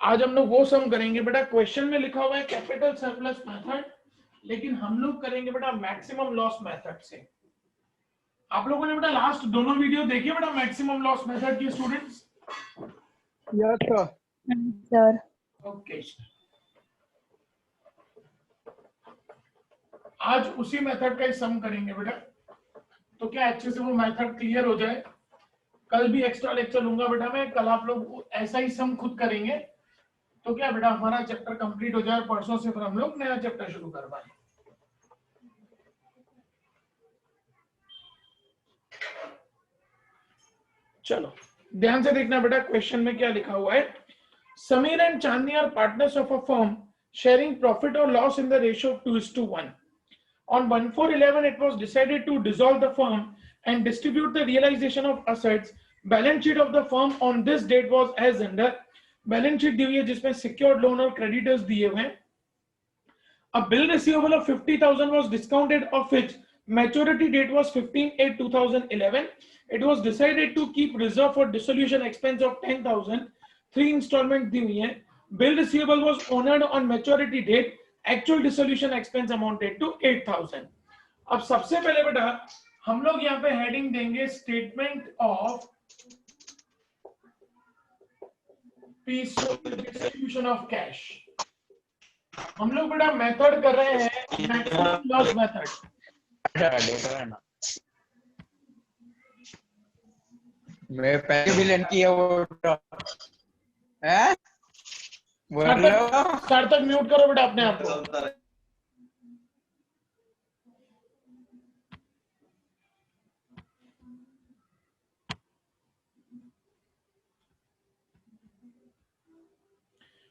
आज हम लोग वो सम करेंगे बेटा। क्वेश्चन में लिखा हुआ है कैपिटल सरप्लस मेथड, लेकिन हम लोग करेंगे बेटा मैक्सिमम लॉस मेथड से। आप लोगों ने बेटा लास्ट दोनों वीडियो देखी बेटा मैक्सिमम लॉस मेथड की स्टूडेंट्स? Yes sir. ओके, आज उसी मेथड का ही सम करेंगे बेटा। तो क्या अच्छे से वो मेथड क्लियर हो जाए। कल भी एक्स्ट्रा लेक्चर लूंगा बेटा मैं, कल आप लोग ऐसा ही सम खुद करेंगे तो क्या बेटा हमारा चैप्टर कंप्लीट हो जाए, परसों से फिर हम लोग नया चैप्टर शुरू कर पाए। चलो ध्यान से देखना बेटा, क्वेश्चन में क्या लिखा हुआ है। Sameer and Chandni are partners of a firm sharing profit or loss in the ratio of 2:1. On 1/4/11, it was decided to dissolve the firm and distribute the realization of assets. Balance sheet of the firm on this date was as under. Balance sheet दी हुई है जिसमें secured loan और creditors दिए हुए हैं। A bill receivable of 50,000 was discounted, of which maturity date was 15/8/2011. It was decided to keep reserve for dissolution expense of 10,000. 3 installment दी हुई है। Bill receivable was honored on maturity date. Actual dissolution expense amounted to 8,000. अब सबसे पहले बेटा हम लोग यहाँ पे हेडिंग देंगे statement of peaceful distribution of cash. हम लोग बेटा मेथड कर रहे हैं मैक्सिमम लॉस मेथड। मैं पहले भी लड़की है वो हैं बोल रहे हो। सार्थक म्यूट करो बेटा अपने आप को।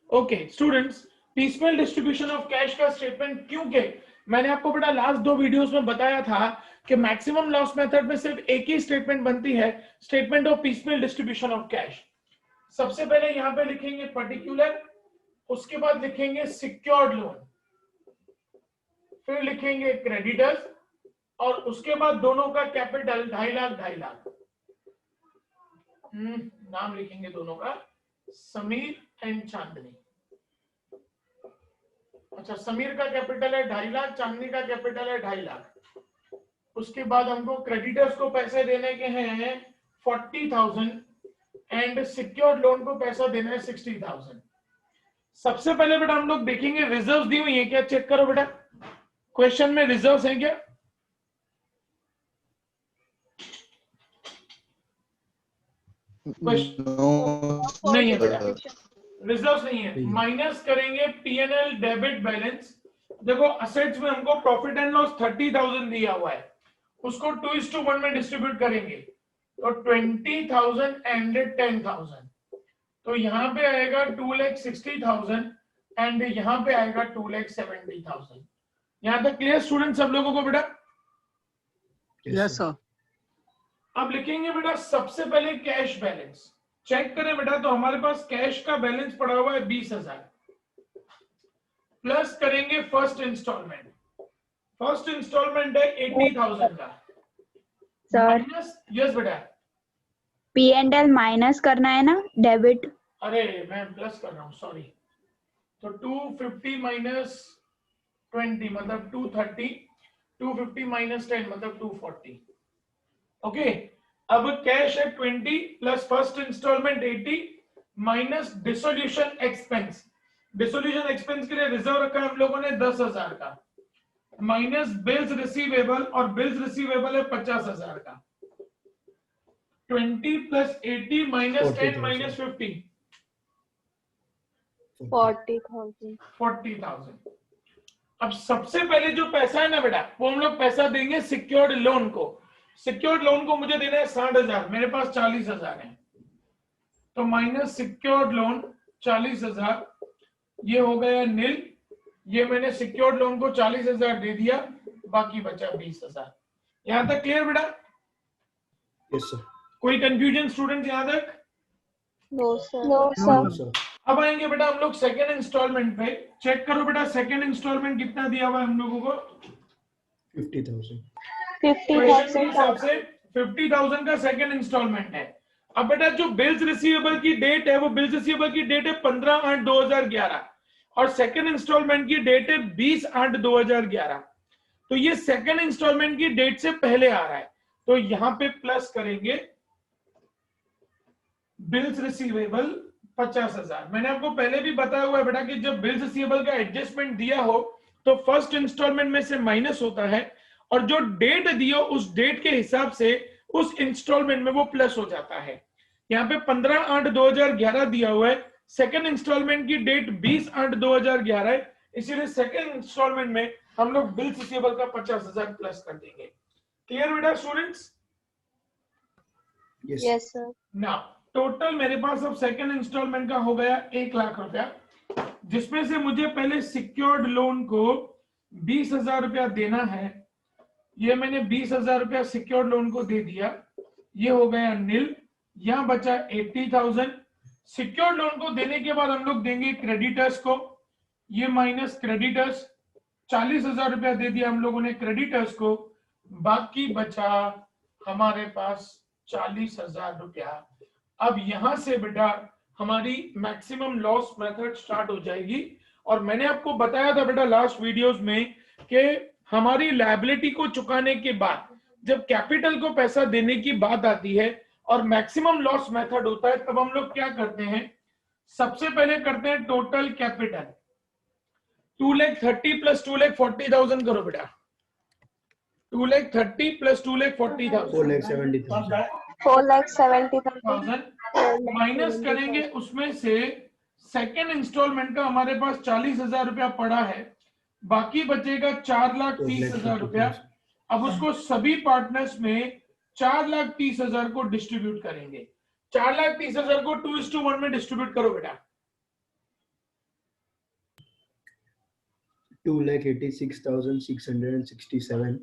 Okay students, peaceful distribution of cash का स्टेटमेंट, क्योंकि मैंने आपको बेटा लास्ट 2 वीडियोस में बताया था कि मैक्सिमम लॉस मेथड में सिर्फ एक ही स्टेटमेंट बनती है, statement of peaceful distribution of cash. सबसे पहले यहां पे लिखेंगे पर्टिकुलर, उसके बाद लिखेंगे सिक्योर्ड लोन, फिर लिखेंगे क्रेडिटर्स और उसके बाद दोनों का कैपिटल 2.5 लाख। नाम लिखेंगे दोनों का, समीर एंड चांदनी। अच्छा, समीर का कैपिटल है 2.5 लाख, चांदनी का कैपिटल है 2.5 लाख। उसके बाद हमको क्रेडिटर्स को पैसे देने के हैं 40,000 एंड सिक्योर्ड लोन को पैसा देना है 60,000। सबसे पहले बेटा हम लोग देखेंगे रिजर्व्स दी हुई है क्या, चेक करो बेटा क्वेश्चन में रिजर्व्स हैं क्या। नहीं है बेटा, रिजर्व्स नहीं है। माइनस करेंगे पीएनएल डेबिट बैलेंस। देखो असेट्स में हमको प्रॉफिट एंड लॉस 30,000 दिया हुआ है, उसको 2:1 में डिस्ट्रीब्यूट करेंगे तो 20,000 एंड 10,000। तो यहाँ पे आएगा 2,60,000 एंड यहाँ पे आएगा 2,70,000। यहाँ तक क्लियर स्टूडेंट सब लोगों को बेटा? Yes sir. अब लिखेंगे बेटा सबसे पहले कैश बैलेंस चेक करें बेटा, तो हमारे पास कैश का बैलेंस पड़ा हुआ है 20,000, प्लस करेंगे फर्स्ट इंस्टॉलमेंट। फर्स्ट इंस्टॉलमेंट है 80,000 का सर। यस बेटा, P&L माइनस करना है ना, डेबिट। अरे मैं प्लस कर रहा हूं, सॉरी। तो 250 माइनस 20 मतलब 230, 250 माइनस 10 मतलब 240। ओके, अब कैश है 20 plus first instalment 80 minus dissolution expense. Dissolution expense के लिए रिजर्व रखा है हम लोगों ने 10,000 का, माइनस बिल्स रिसीवेबल, और बिल्स रिसीवेबल है 50,000 का। 20 प्लस 80 माइनस 10 माइनस 50 40,000। अब सबसे पहले जो पैसा है ना बेटा, वो हम लोग पैसा देंगे सिक्योर्ड लोन को। सिक्योर्ड लोन को मुझे देना है 60,000, मेरे पास 40,000 है, तो माइनस सिक्योर्ड लोन 40,000, ये हो गया नील। ये मैंने सिक्योर्ड लोन को 40,000 दे दिया, बाकी बचा 20,000। यहां तक क्लियर बेटा? Yes sir. कोई कंफ्यूजन स्टूडेंट यहां तक? No sir. अब आएंगे बेटा हम लोग सेकेंड इंस्टॉलमेंट पे। चेक करो बेटा सेकेंड इंस्टॉलमेंट कितना दिया हुआ है हम लोगों को? 50,000। क्वेश्चन के हिसाब से 50,000 का सेकेंड इंस्टॉलमेंट है। अब बेटा जो बिल्स रिसीवेबल की डेट है वो बिल्स रिसीवेबल की डेट है 15/8/2011 और सेकंड इंस्टॉलमेंट की डेट है 20/8/2011। तो ये सेकंड इंस्टॉलमेंट की डेट से पहले आ रहा है, तो यहां पे प्लस करेंगे बिल्स रिसीवेबल 50,000। मैंने आपको पहले भी बताया हुआ है बेटा कि जब बिल्स रिसीवेबल का एडजस्टमेंट दिया हो तो फर्स्ट इंस्टॉलमेंट में से माइनस होता है और जो डेट दियो उस डेट के हिसाब से उस इंस्टॉलमेंट में वो प्लस हो जाता है। यहाँ पे 15/8/2011 दिया हुआ है, सेकंड इंस्टॉलमेंट की डेट 20/8/2011 है, इसीलिए सेकंड इंस्टॉलमेंट में हम लोग बिल्स रिसीवेबल का 50,000 प्लस कर देंगे। क्लियर बेटा स्टूडेंट्स? Yes. Yes, sir. ना टोटल मेरे पास अब सेकंड इंस्टॉलमेंट का हो गया 1,00,000 रुपया, जिसमें से मुझे पहले सिक्योर्ड लोन को 20,000 रुपया देना है। ये मैंने 20,000 रुपया सिक्योर्ड लोन को दे दिया, ये हो गया नील। यहां बचा 80,000। सिक्योर्ड लोन को देने के बाद हम लोग देंगे क्रेडिटर्स को, ये माइनस क्रेडिटर्स 40,000 रुपया दे दिया हम लोगों ने क्रेडिटर्स को, बाकी बचा हमारे पास 40,000 रुपया। अब यहां से बेटा हमारी मैक्सिमम लॉस मेथड स्टार्ट हो जाएगी। और मैंने आपको बताया था बेटा लास्ट वीडियोस में कि हमारी लायबिलिटी को चुकाने के बाद जब कैपिटल को पैसा देने की बात आती है और मैक्सिमम लॉस मेथड होता है, तब हम लोग क्या करते हैं, सबसे पहले करते हैं टोटल कैपिटल 2,30,000 प्लस 2,40,000 करो बेटा। 2,30,000 प्लस 2,40,000 4,70,000 4,70,000 माइनस करेंगे उसमें से सेकेंड इंस्टॉलमेंट का हमारे पास 40,000 रुपया पड़ा है, बाकी बचेगा 4,30,000 रुपया। अब उसको सभी पार्टनर्स में 4,30,000 को डिस्ट्रीब्यूट करेंगे। 4,30,000 को 2:1 में डिस्ट्रीब्यूट करो बेटा। 2,86,667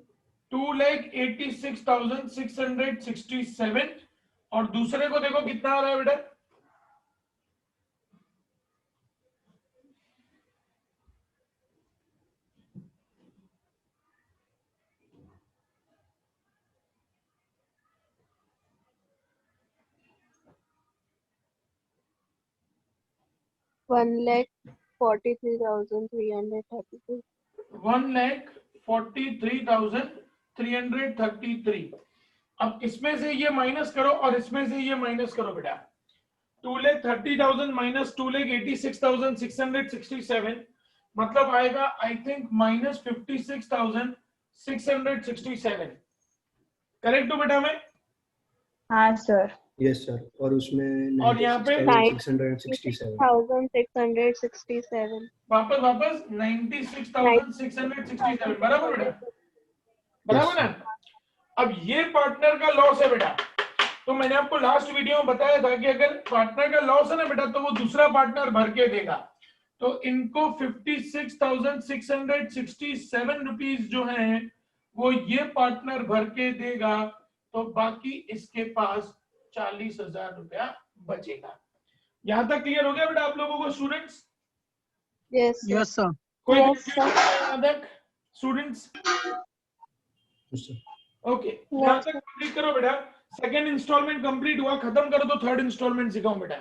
2,86,667 और दूसरे को देखो कितना आ रहा है बेटा, $1,43,333. 1,43,333। अब इसमें से ये माइनस करो और इसमें से ये माइनस करो बेटा। 2,30,000 माइनस 2,86,667 मतलब आएगा आई थिंक माइनस 56,667। करेक्ट हो बेटा? मैं हाँ सर। Yes sir. और उसमें और यहाँ पे 96,667 667. वापस 96,667 बराबर बेटा? बराबर ना? अब ये पार्टनर का लॉस है बेटा। तो मैंने आपको लास्ट वीडियो में बताया था कि अगर पार्टनर का लॉस है ना बेटा तो वो दूसरा पार्टनर भर के देगा। तो इनको 56,667 रुपीज जो है वो ये पार्टनर भर के देगा, तो बाकी इसके पास 40,000 रुपया बचेगा। यहां तक क्लियर हो गया बेटा आप लोगों को students? Yes, sir. Yes, sir. कोई Yes, confusion यहां तक स्टूडेंट्स? ओके, यहां तक कंप्लीट करो बेटा। सेकंड इंस्टॉलमेंट कंप्लीट हुआ, खत्म करो तो थर्ड इंस्टॉलमेंट सिखाओ बेटा।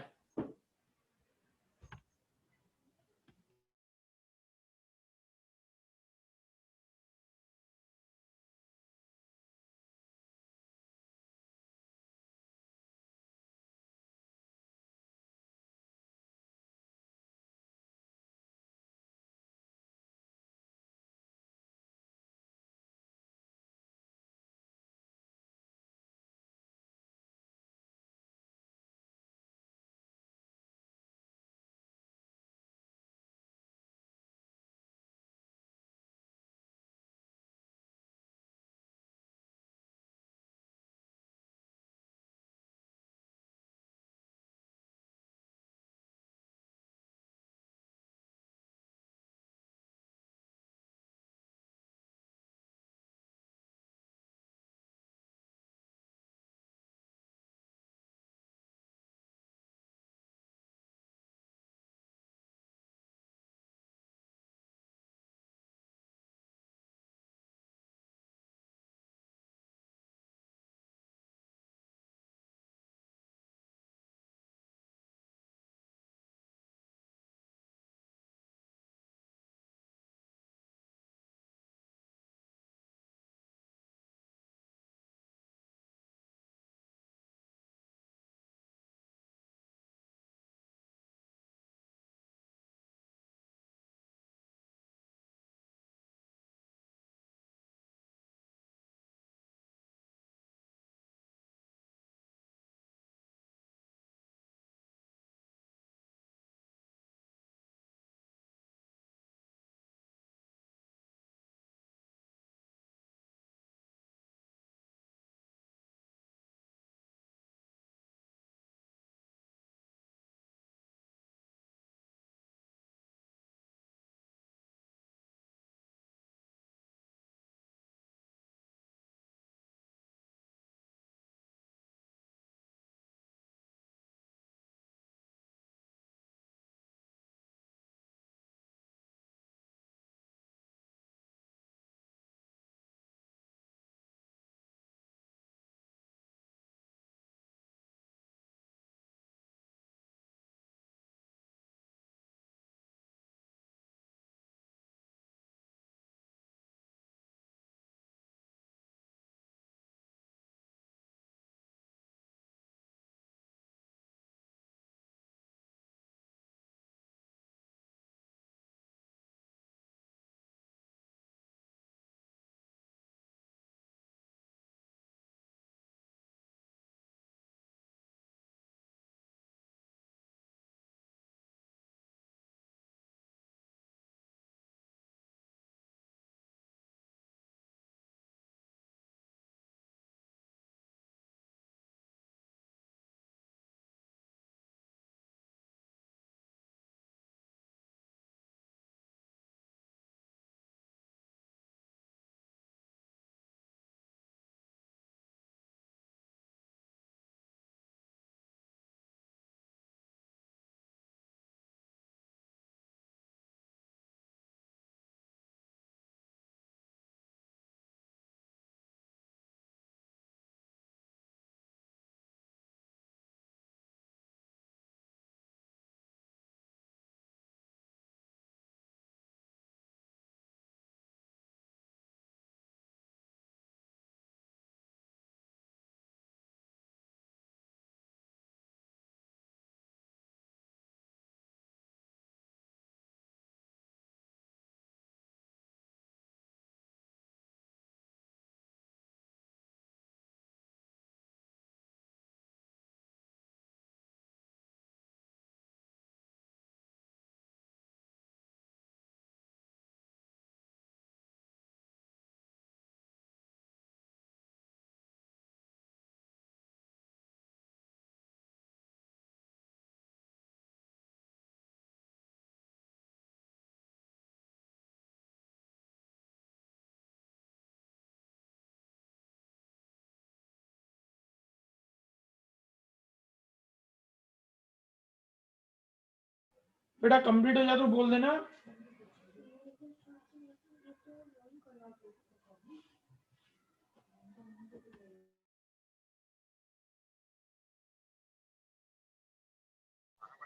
बेटा कंप्लीट हो जाए तो बोल देना।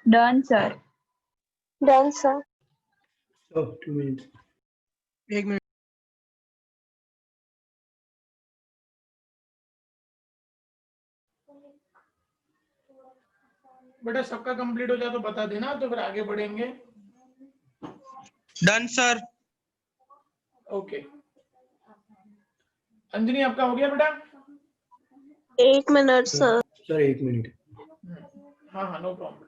Done sir. Done, sir. So 2 minutes. एक मिनट। बेटा सबका कंप्लीट हो जाए तो बता देना, तो फिर आगे बढ़ेंगे। Done sir. ओके अंजनी आपका हो गया बेटा? 8 minutes, sir. Sir 1 minute. हाँ हाँ नो प्रॉब्लम।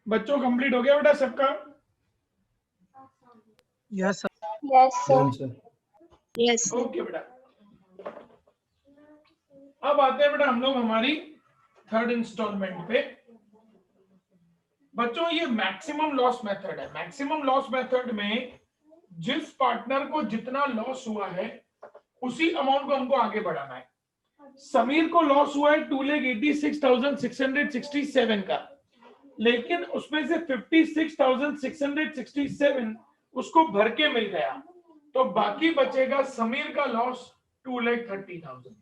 बच्चों कंप्लीट हो गया बेटा सबका? Yes sir. Yes, sir. Done, sir. Yes, sir. Okay बेटा अब आते हैं बेटा हम लोग हमारी थर्ड इंस्टॉलमेंट पे। बच्चों ये मैक्सिमम लॉस मेथड है। मैक्सिमम लॉस मेथड में जिस पार्टनर को जितना लॉस हुआ है उसी अमाउंट को हमको आगे बढ़ाना है। समीर को लॉस हुआ है 2,86,667 का, लेकिन उसमें से 56,667 उसको भर के मिल गया, तो बाकी बचेगा समीर का लॉस 2,30,000।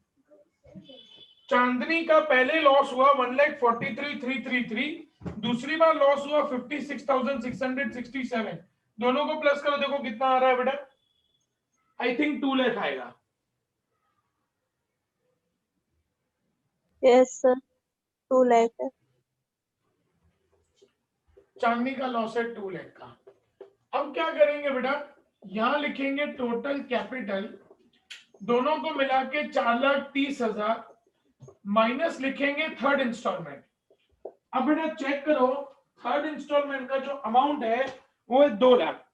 चांदनी का पहले लॉस हुआ 1,43,333, दूसरी बार लॉस हुआ 56,667। दोनों को प्लस करो, देखो कितना आ रहा है बेटा? आई थिंक 2 लाख आएगा। Yes, sir. 2 lakh. चांदनी का लॉस है 2 लाख का। अब क्या करेंगे बेटा, यहां लिखेंगे टोटल कैपिटल, दोनों को मिला के 4,30,000 माइनस लिखेंगे थर्ड इंस्टॉलमेंट। अब बेटा चेक करो, थर्ड इंस्टॉलमेंट का जो अमाउंट है वो है 2 लाख,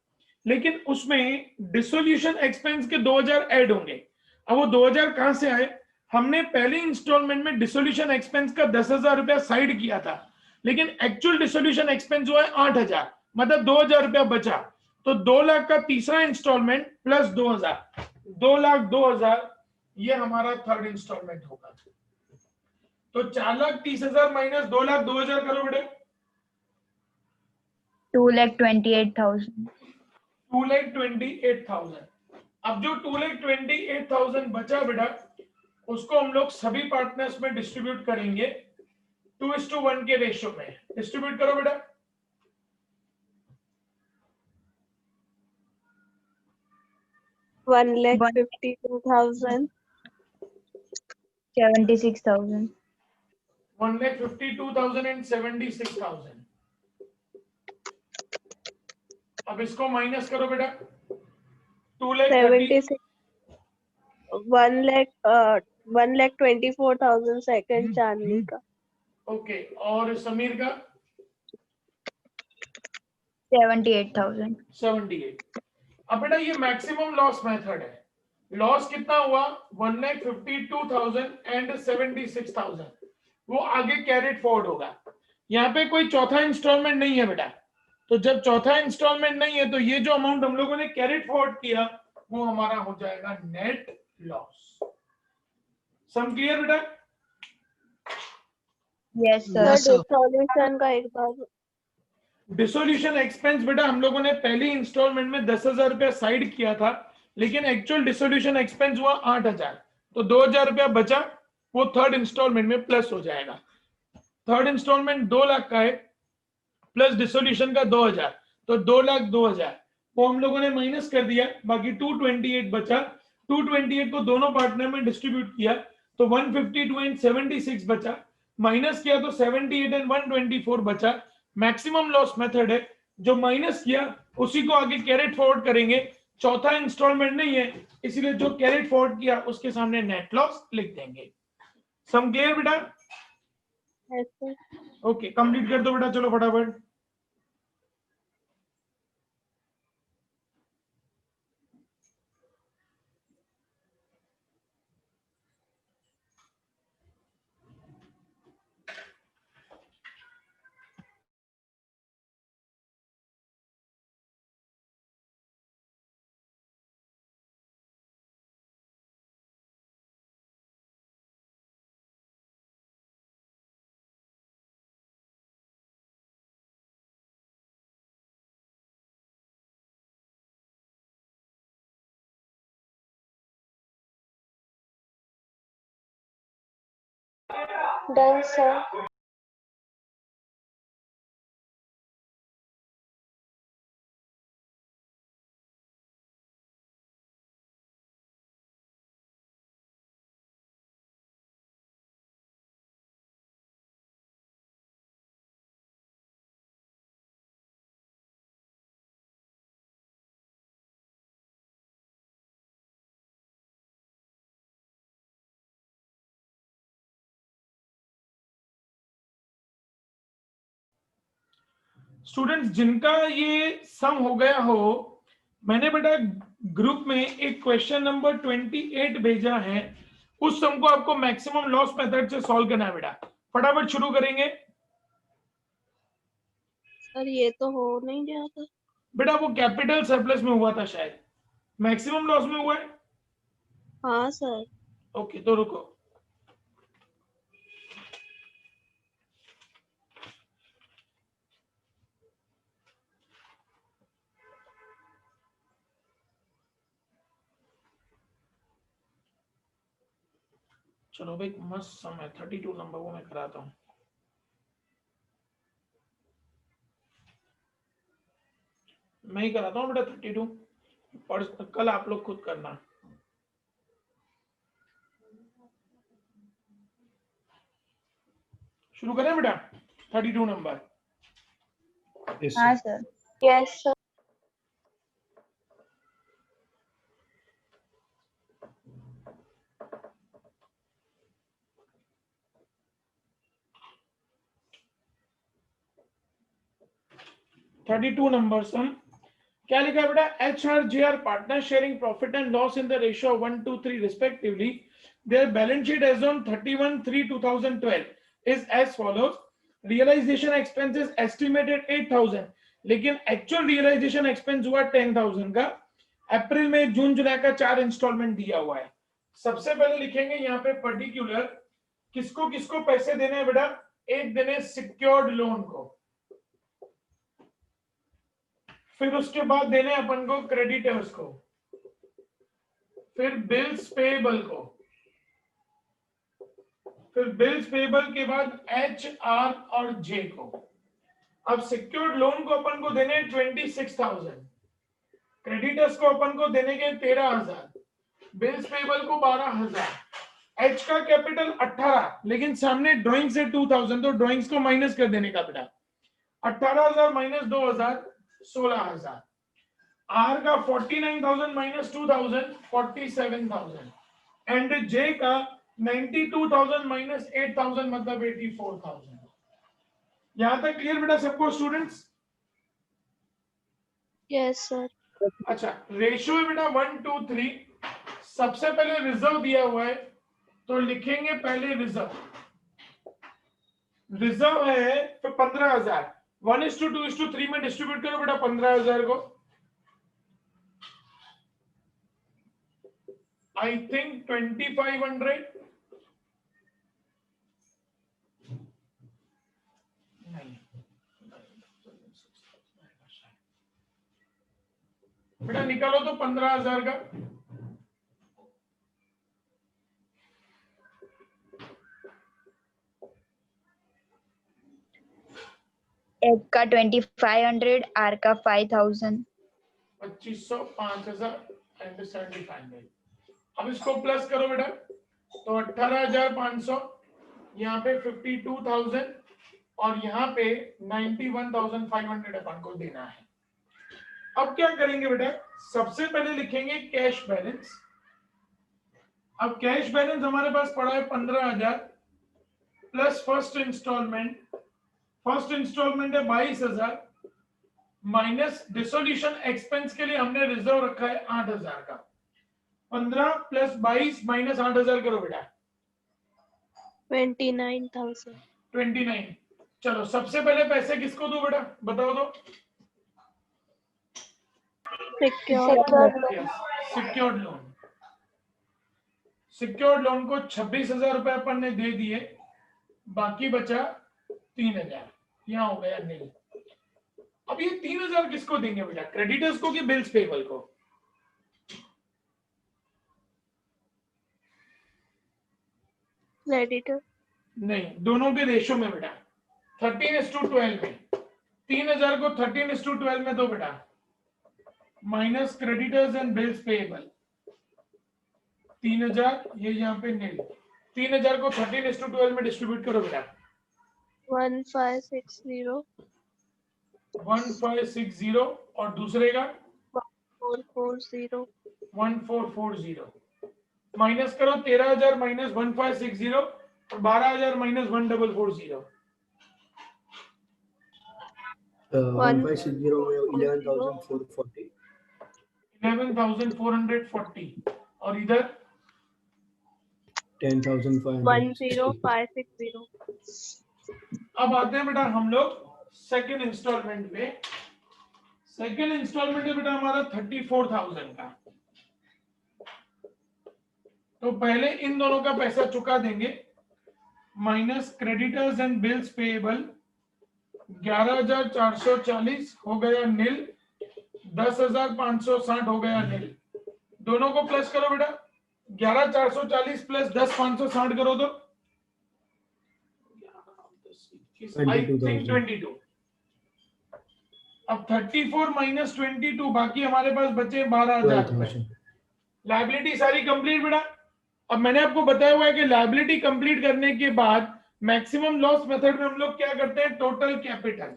लेकिन उसमें डिसोल्यूशन एक्सपेंस के 2,000 ऐड होंगे। अब वो 2,000 कहां से आए? हमने पहले इंस्टॉलमेंट में डिसोल्यूशन एक्सपेंस का 10,000 रुपया साइड किया था, लेकिन एक्चुअल डिसोल्यूशन एक्सपेंस हुआ है 8,000, मतलब 2,000 रुपया बचा। तो 2 लाख का तीसरा इंस्टॉलमेंट प्लस 2,000, 2,02,000 ये हमारा थर्ड इंस्टॉलमेंट होगा। तो 4,30,000 माइनस 2,02,000 करो बेटे। 2,28,000। 2,28,000। अब जो 2,28,000 बचा बेटा, उसको हम लोग सभी पार्टनर्स में डिस्ट्रीब्यूट करेंगे 2:1 के रेशियो में। डिस्ट्रीब्यूट करो बेटा। One lakh 52,000. 76,000। 1,52,000 and 76,000। अब इसको माइनस करो बेटा। 2,30,000 76. 1,24,000 second चांदनी का. ओके, और समीर का 78,000। 78। अब बेटा ये मैक्सिमम लॉस मेथड है। लॉस कितना हुआ? 1,52,000 एंड 76,000, वो आगे कैरिड फॉरवर्ड होगा। यहाँ पे कोई चौथा इंस्टॉलमेंट नहीं है बेटा, तो जब चौथा इंस्टॉलमेंट नहीं है तो ये जो अमाउंट हम लोगों ने कैरिड फॉरवर्ड किया वो हमारा हो जाएगा नेट लॉस। सम क्लियर बेटा? Yes Sir, sir. dissolution का एक बार. डिसोल्यूशन एक्सपेंस बेटा हम लोगों ने पहली इंस्टॉलमेंट में 10,000 रुपया साइड किया था, लेकिन एक्चुअल डिसोल्यूशन एक्सपेंस हुआ 8,000, तो 2,000 रुपया बचा, वो थर्ड इंस्टॉलमेंट में प्लस हो जाएगा। थर्ड इंस्टॉलमेंट 2 लाख का है, प्लस डिसोल्यूशन का 2,000, तो 2,02,000 वो हम लोगों ने माइनस कर दिया, बाकी 228 बचा। 228 को दोनों पार्टनर में डिस्ट्रीब्यूट किया तो 152 एंड 76 बचा, माइनस किया तो 78 एंड 124 बचा, मैक्सिमम लॉस मेथड है, जो माइनस किया उसी को आगे कैरेट फॉरवर्ड करेंगे, चौथा इंस्टॉलमेंट नहीं है, इसलिए जो कैरेट फॉरवर्ड किया उसके सामने नेट लॉस लिख देंगे। सम क्लियर बेटा? Yes, sir. ओके, कंप्लीट कर दो बेटा, चलो फटाफट। Done, sir. स्टूडेंट्स जिनका ये सम हो गया हो, मैंने बेटा ग्रुप में एक क्वेश्चन नंबर 28 भेजा है, उस सम को आपको मैक्सिमम लॉस मेथड से सॉल्व करना है बेटा। फटाफट शुरू करेंगे। सर ये तो हो नहीं गया था। बेटा वो कैपिटल सरप्लस में हुआ था शायद, मैक्सिमम लॉस में हुआ है। हाँ सर। ओके, तो रुको, चलो भाई, मस्त सम है 32 नंबर, वो मैं कराता हूँ। मैं ही कराता हूँ बेटा 32, और कल आप लोग खुद करना। शुरू करें बेटा 32 नंबर। Yes, हाँ sir. सर। Yes, sir. Thirty two number sum क्या लिखा है बेटा? HR/JR partners sharing profit and loss in the ratio of 1:3 respectively. Their balance sheet as on 31/3/2012 is as follows. Realization expenses estimated 8,000, लेकिन एक्चुअल रियलाइजेशन एक्सपेंस हुआ 10,000 का। अप्रैल में, जून, जुलाई का 4 instalment दिया हुआ है। सबसे पहले लिखेंगे यहाँ पे पर्टिकुलर किसको किसको पैसे देने हैं बेटा। एक देने सिक्योर्ड लोन को, फिर उसके बाद देने अपन को क्रेडिटर्स को, फिर बिल्स पेएबल को, फिर बिल्स पेएबल के बाद HR और J को। अब सिक्योर्ड लोन को अपन को देने 26,000, क्रेडिटर्स को अपन को देने के 13,000, बिल्स पेएबल को 12,000, H का कैपिटल 18, लेकिन सामने ड्राइंग से 2,000, तो ड्राइंग्स को माइनस कर देने का बेटा। 18,000 माइनस 2,000 16,000, R का 49,000 माइनस 2,000 47,000, एंड J का 92,000 माइनस 8,000 मतलब 84,000। यहां तक क्लियर बेटा सबको स्टूडेंट्स? Yes, sir. अच्छा, रेशियो है बेटा 1 2 3। सबसे पहले रिजर्व दिया हुआ है, तो लिखेंगे पहले रिजर्व। रिजर्व है तो 15,000, 1:2:3 में डिस्ट्रीब्यूट करो बेटा 15,000 को। आई थिंक 2,500, बेटा निकालो तो 15,000 का। H का 2,500, R का 5,000। 2,500, 5,000 एंड 7,500। अब इसको प्लस करो बेटा, तो 18,500, यहाँ पे 52,000 और यहाँ पे 91,500 अपन को देना है। अब क्या करेंगे बेटा, सबसे पहले लिखेंगे कैश बैलेंस। अब कैश बैलेंस हमारे पास पड़ा है 15,000 प्लस फर्स्ट इंस्टॉलमेंट है 22,000 माइनस डिसोल्यूशन एक्सपेंस के लिए हमने रिजर्व रखा है 8,000 का। 15 प्लस 22 माइनस 8,000 करो बेटा 29,000 29। चलो सबसे पहले पैसे किसको दो बेटा, बताओ तो। Secured loan. सिक्योर्ड लोन को 26,000 रुपए अपन ने दे दिए, बाकी बचा 3,000, यहाँ हो गया नहीं। अब ये 3,000 किसको देंगे बेटा, क्रेडिटर्स को कि बिल्स पेबल को? क्रेडिटर नहीं, दोनों के रेशो में बेटा 13:12 में। 3,000 को 13:12 में दो बेटा, minus creditors and bills payable. 3,000 ये यहाँ पे नील। 3,000 को 13:12 में डिस्ट्रीब्यूट करो बेटा। 1560 1560 और दूसरे का 1440 1440 माइनस करो 13,000 माइनस 1560 और 12,000 माइनस 1440। 1560 में 11,440 11,440 और इधर 10,560। 10560 अब आते हैं बेटा हम लोग सेकेंड इंस्टॉलमेंट पे। सेकेंड इंस्टॉलमेंट है बेटा हमारा 34,000 का। तो पहले इन दोनों का पैसा चुका देंगे, minus creditors and bills payable 11,440 हो गया नील, 10,560 हो गया नील। दोनों को प्लस करो बेटा, 11,440 प्लस 10,560 करो तो 22। अब 34 माइनस 22 बाकी हमारे पास बचे 12,000। लायबिलिटी सारी कंप्लीट बेटा। अब मैंने आपको बताया हुआ है कि लायबिलिटी कंप्लीट करने के बाद मैक्सिमम लॉस मेथड में हम लोग क्या करते हैं, टोटल कैपिटल।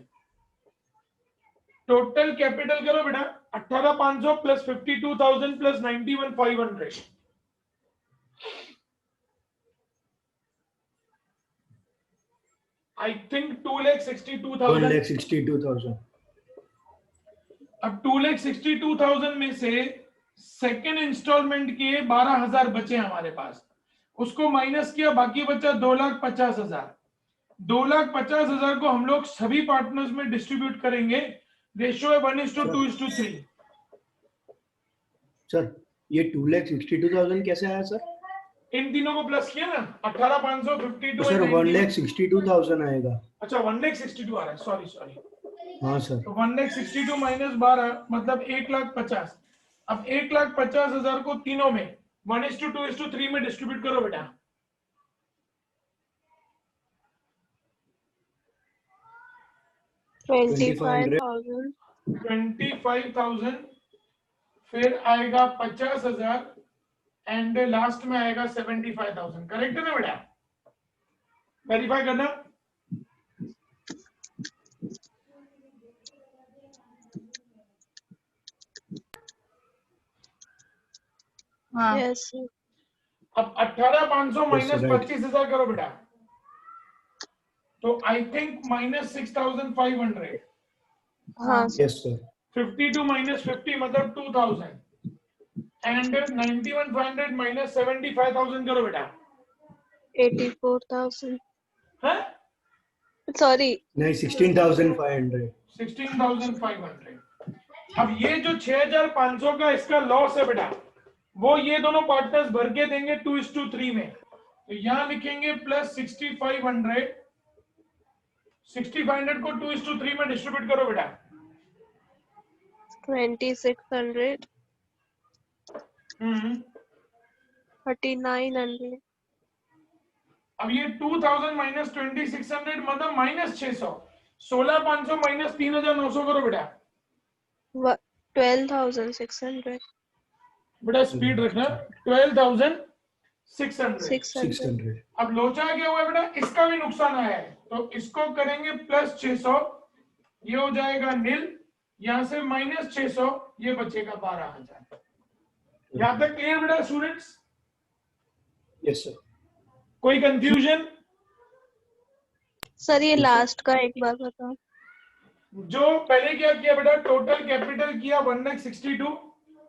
टोटल कैपिटल करो बेटा 18,500 प्लस 52,000 प्लस 91,500। I think 2,62,000। 1,62,000। अब 2,62,000 में से सेकेंड इंस्टॉलमेंट के 12,000 बचे हमारे पास, उसको माइनस किया, बाकी बचा 2,50,000। 2,50,000 को हम लोग सभी पार्टनर्स में डिस्ट्रीब्यूट करेंगे। रेशियो है 1:2:3। सर ये 2,62,000 कैसे आया सर? इन तीनों को प्लस किया ना, 18,500 52 सर 1,62,000 आएगा। अच्छा 1,62,000 आ रहा है, सॉरी। हाँ सर। तो 1,62,000 माइनस 12 मतलब 1,50,000। अब 1,50,000 को तीनों में 1:2:3 में डिस्ट्रीब्यूट करो बेटा। $25,000 25,000 फिर आएगा 50,000 एंड लास्ट में आएगा 75,000। करेक्ट है ना बेटा? वेरीफाई करना। Yes sir. अब 18,500 माइनस right. 25,000 करो बेटा, तो आई थिंक माइनस 6,500। हाँ यस सर। 52 माइनस 50 मतलब 2,000 एंड 91,500 माइनस 75,000 करो बेटा। 84,000 है sorry नहीं 16,500। 16,500। अब ये जो 6,500 का इसका लॉस है बेटा, वो ये दोनों पार्टनर्स भर के देंगे 2:3 में। तो यहां लिखेंगे प्लस 6,500। 6,500 को 2:3 में डिस्ट्रीब्यूट करो बेटा। 2,600 3,900 अब ये 2,000 माइनस 2,600 मतलब माइनस 600। 16,500 माइनस 3,900 करो बेटा। 12,600 बेटा स्पीड रखना। 12,600। 600 अब लोचा क्या हुआ बेटा, इसका भी नुकसान आया है। तो इसको करेंगे प्लस 600, ये हो जाएगा नील, यहां से माइनस 600, ये बचेगा 12,000। यहां तक क्लियर बेटा स्टूडेंट्स? Yes sir. कोई कंफ्यूजन? सर ये लास्ट का एक बार बताओ। जो पहले क्या किया बेटा, टोटल कैपिटल किया 1,62,000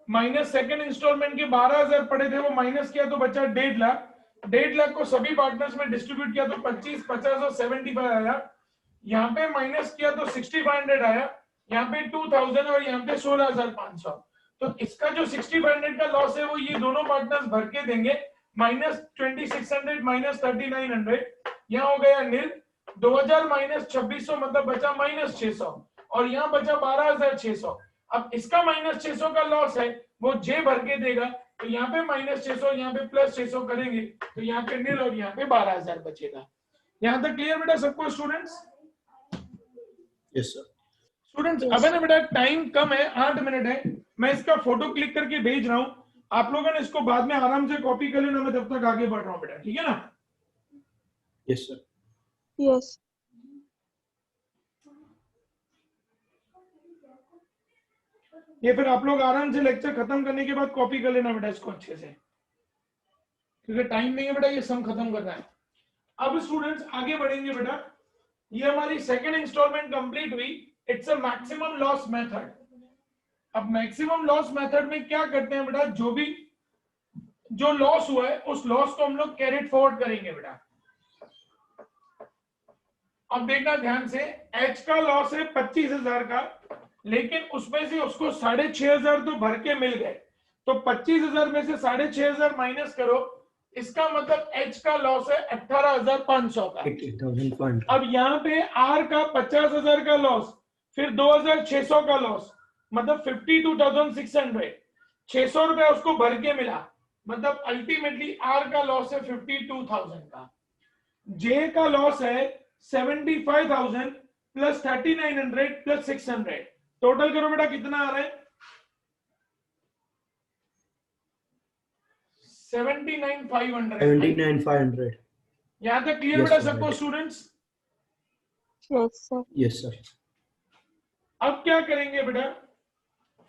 माइनस सेकंड इंस्टॉलमेंट के 12,000 पड़े थे, वो माइनस किया तो बचा 1.5 लाख। 1.5 लाख को सभी पार्टनर्स में डिस्ट्रीब्यूट किया तो 25, 50 और 75 आया। यहाँ पे माइनस किया तो 6,500 आया, यहाँ पे 2,000 और यहाँ पे 16,500। तो इसका जो 6,500 का लॉस है वो ये दोनों पार्टनर्स भर के देंगे, माइनस 2,600 माइनस 3,900, यहाँ हो गया नील। 2,000 माइनस 2,600 मतलब बचा माइनस 600, और यहाँ बचा 12,600। अब इसका माइनस 600 का लॉस है वो जे भर के देगा, तो यहाँ पे माइनस 600, यहाँ पे प्लस 600 करेंगे तो यहाँ पे नील और यहाँ पे 12,000 बचेगा। यहाँ तक क्लियर बेटा सबको स्टूडेंट्स? Yes sir. स्टूडेंट्स अब है ना बेटा, टाइम कम है, 8 मिनट है, मैं इसका फोटो क्लिक करके भेज रहा हूँ, आप लोगों ने इसको बाद में आराम से कॉपी कर लेना, मैं तब तक आगे बढ़ रहा हूँ बेटा, ठीक है ना? Yes sir. यस। ये फिर आप लोग आराम से लेक्चर खत्म करने के बाद कॉपी कर लेना बेटा इसको अच्छे से, क्योंकि टाइम नहीं है बेटा, ये सम खत्म करना है। अब स्टूडेंट्स आगे बढ़ेंगे बेटा, ये हमारी सेकंड इंस्टॉलमेंट कंप्लीट हुई। It's a maximum loss method. अब मैक्सिमम लॉस मेथड में क्या करते हैं बेटा, जो लॉस हुआ है उस लॉस को हम लोग कैरिड फॉरवर्ड करेंगे बेटा। अब देखना ध्यान से, एच का लॉस है 25,000 का, लेकिन उसमें से उसको 6,500 तो भर के मिल गए, तो 25,000 में से 6,500 माइनस करो, इसका मतलब एच का लॉस है 18,500 का। 18,500। अब यहाँ पे आर का 50,000 का लॉस, फिर 2,600 का लॉस, मतलब 52,600। 600 रुपए उसको भर के मिला, मतलब अल्टीमेटली आर का लॉस है 52,000 का। जे का लॉस है 75,000 प्लस 3,900 प्लस 600। टोटल करो बेटा कितना आ रहा है? 79,500। 79,500। यहां तक क्लियर Yes, बेटा sir, सबको right. Students? Yes sir. Yes sir. अब क्या करेंगे बेटा,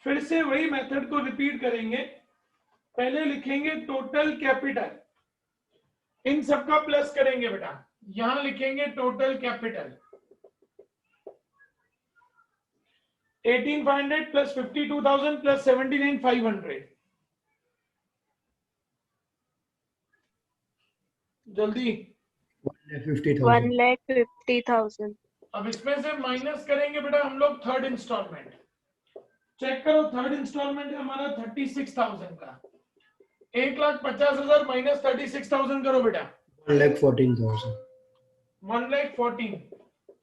फिर से वही मेथड को रिपीट करेंगे। पहले लिखेंगे टोटल कैपिटल, इन सबका प्लस करेंगे बेटा, यहां लिखेंगे टोटल कैपिटल 18,500 प्लस 52,000 प्लस 79,500। जल्दी 1,50,000। 1,50,000। अब इसमें से माइनस करेंगे बेटा हम लोग थर्ड इंस्टॉलमेंट। चेक करो, थर्ड इंस्टॉलमेंट है हमारा 36,000 का। 1,50,000 माइनस 36,000 करो बेटा, 1,14,000। 1,14,000।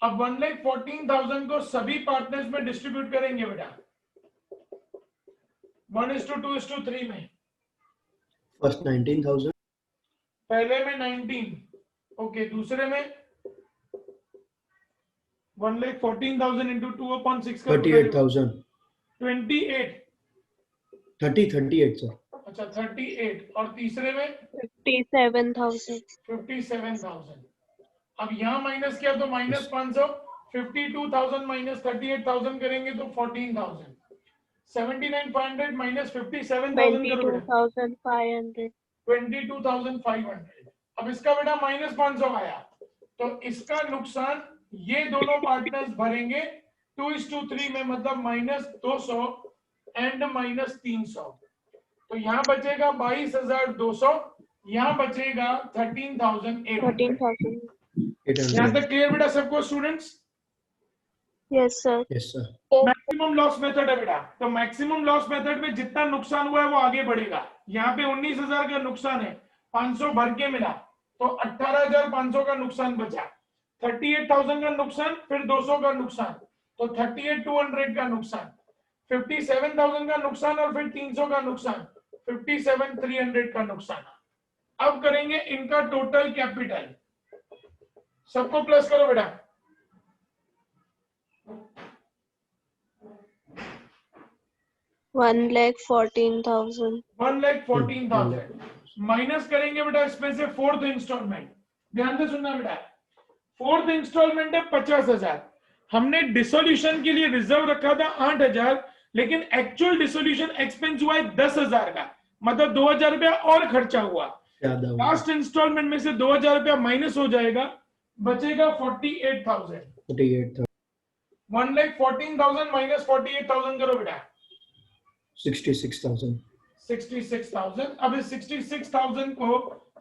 अब 1,14,000 को सभी पार्टनर्स में डिस्ट्रीब्यूट करेंगे बेटा 1:2:3 में। फर्स्ट 19,000। पहले में 19, ओके, दूसरे में 1,14,000 इंटू 2/6 का 38,000। 28। 38 सर। अच्छा 38, और तीसरे में 57,000। 57,000। अब यहाँ माइनस किया तो माइनस 500, 52,000 माइनस 38,000 करेंगे तो 14,000। 79,500 माइनस 57,000 करो बेटा, 22,500। 22,500। अब इसका बेटा माइनस 500 आया, तो इसका नुकसान ये दोनों पार्टनर्स भरेंगे 2:3 में, मतलब माइनस 200 एंड माइनस 300। तो यहाँ बचेगा 22,200, यहाँ बचेगा 13,800। 13,000। यहाँ तक क्लियर बेटा सबको students? Yes sir. Yes sir. Maximum loss method है बेटा, तो मैक्सिमम लॉस मेथड में जितना नुकसान हुआ है वो आगे बढ़ेगा। यहाँ पे 19,000 का नुकसान है, 500 भर के मिला, तो 18,500 का नुकसान बचा। 38,000 का नुकसान, फिर 200 का नुकसान, तो 38,200 का नुकसान, 57,000 का नुकसान, और फिर 300 का नुकसान, 57,300 का नुकसान। अब करेंगे इनका टोटल कैपिटल, सबको प्लस करो बेटा। 1,14,000। 1,14,000 माइनस करेंगे बेटा इसमें से फोर्थ इंस्टॉलमेंट। ध्यान से सुनना बेटा, फोर्थ इंस्टॉलमेंट है 50,000। हमने डिसोल्यूशन के लिए रिजर्व रखा था 8,000, लेकिन एक्चुअल डिसोल्यूशन एक्सपेंस हुआ है 10,000 का, मतलब 2,000 रुपया और खर्चा हुआ। ज्यादा हुआ। लास्ट इंस्टॉलमेंट में से 2,000 रुपया माइनस हो जाएगा, बचेगा 48,000। 48,000 1,14,000 माइनस 48,000 करो बेटा, 66,000 66,000। अब इस 66,000 को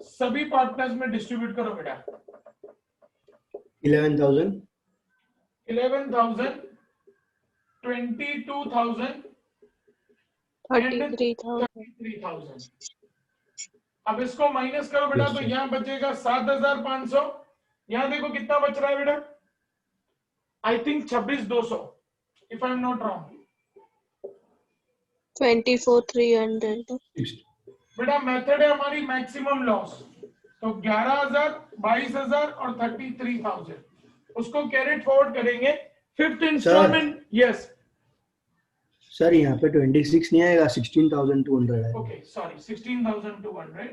सभी पार्टनर्स में डिस्ट्रीब्यूट करो बेटा। 11,000 11,000, 22,000 33,000 33,000। अब इसको माइनस करो बेटा, Yes, तो sir. यहाँ बचेगा 7,500। यहाँ देखो कितना बच रहा है बेटा, I think 26,200 if I am not wrong. 24,300 बेटा मेथड है हमारी मैक्सिमम लॉस, तो 11,000, 22,000 और 33,000 उसको कैरेट फॉरवर्ड करेंगे। फिफ्थ इंस्टॉलमेंट, यस सर यहाँ पे 26 नहीं आएगा, 16,200 है। Okay sorry 16,200।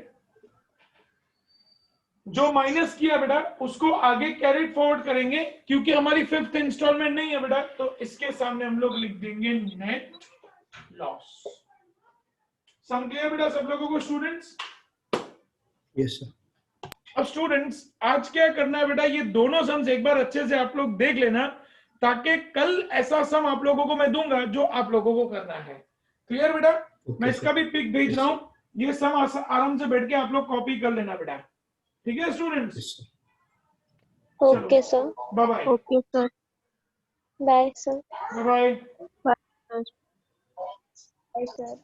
जो माइनस किया बेटा उसको आगे कैरेट फॉरवर्ड करेंगे, क्योंकि हमारी फिफ्थ इंस्टॉलमेंट नहीं है बेटा, तो इसके सामने हम लोग लिख देंगे नेट लॉस। सम क्लियर बेटा सब लोगों को स्टूडेंट्स? Yes sir. अब स्टूडेंट्स आज क्या करना है बेटा, ये दोनों सम्स एक बार अच्छे से आप लोग देख लेना, ताकि कल ऐसा सम आप लोगों को मैं दूंगा जो आप लोगों को करना है। क्लियर बेटा? मैं इसका भी पिक भेज रहा हूं, ये सम आराम से बैठ के आप लोग कॉपी कर लेना बेटा। ठीक है students? Okay sir. Bye bye. Okay sir, bye sir. Bye bye. Bye sir.